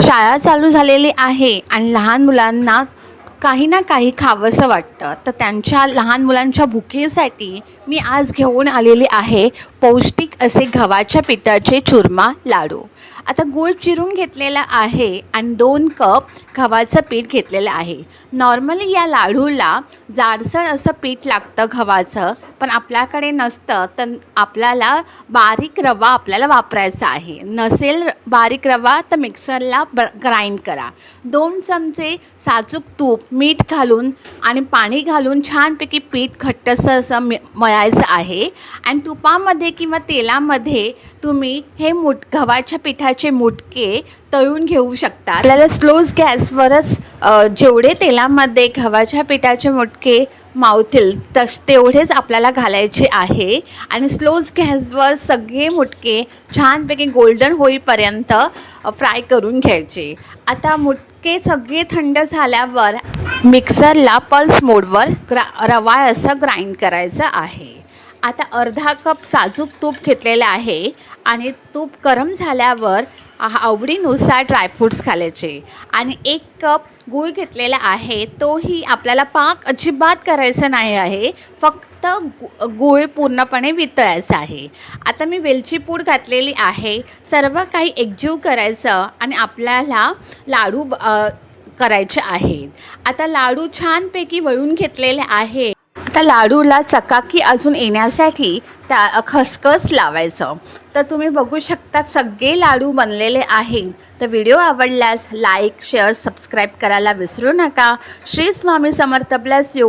शाळा चालू झालेली आहे आणि लहान मुलांना काही ना काही खावंसं वाटतं, तर त्यांच्या लहान मुलांच्या भुकेसाठी मी आज घेऊन आलेली आहे पौष्टिक असे गव्हाच्या पिठाचे चुरमा लाडू. आता गूळ चिरून घेतलेला आहे आणि 2 कप गव्हाचं पीठ घेतलेलं आहे. नॉर्मली या लाडूला जाडसर असं पीठ लागतं गव्हाचं, पण आपल्याकडे नसतं, तर आपल्याला बारीक रवा वापरायचा आहे. नसेल बारीक रवा तर मिक्सरला ग्राइंड करा. 2 चमचे साजूक तूप, मीठ घालून आणि पाणी घालून छानपैकी पीठ घट्टसर असं मळायचं आहे आणि तुपामध्ये किंवा तेलामध्ये तुम्ही हे गव्हाच्या पिठाचे मुटके तळून घेऊ शकता. आपल्याला स्लोज गॅसवरच जेवढे तेलामध्ये गव्हाच्या पिठाचे मुटके मावतील तेवढेच आपल्याला घालायचे आहे आणि स्लोज गॅसवर सगळे मुटके छानपैकी गोल्डन होईपर्यंत फ्राय करून घ्यायचे. आता मुटके सगळे थंड झाल्यावर मिक्सरला पल्स मोडवर रवा असं ग्राइंड करायचं आहे. आता अर्धा कप साजूक तूप घेतलेलं आहे आणि तूप गरम झाल्यावर आवडीनुसार ड्रायफ्रूट्स घालायचे आणि 1 कप गूळ घेतलेला आहे. तोही आपल्याला पाक अजिबात करायचा नाही आहे, फक्त गूळ पूर्णपणे वितळायचा आहे. आता मी वेलची पूड घातलेली आहे. सर्व काही एकजीव करायचं आणि आपल्याला लाडू करायचे आहेत. आता लाडू छानपैकी वळून घेतलेले आहे. आता लाडूला चकाकी अजून येण्यासाठी त्या खसखस लावायचं. तर तुम्ही बघू शकता सगळे लाडू बनलेले आहेत. तर व्हिडिओ आवडल्यास लाईक, शेअर, सबस्क्राईब करायला विसरू नका. श्री स्वामी समर्थ. Bless you.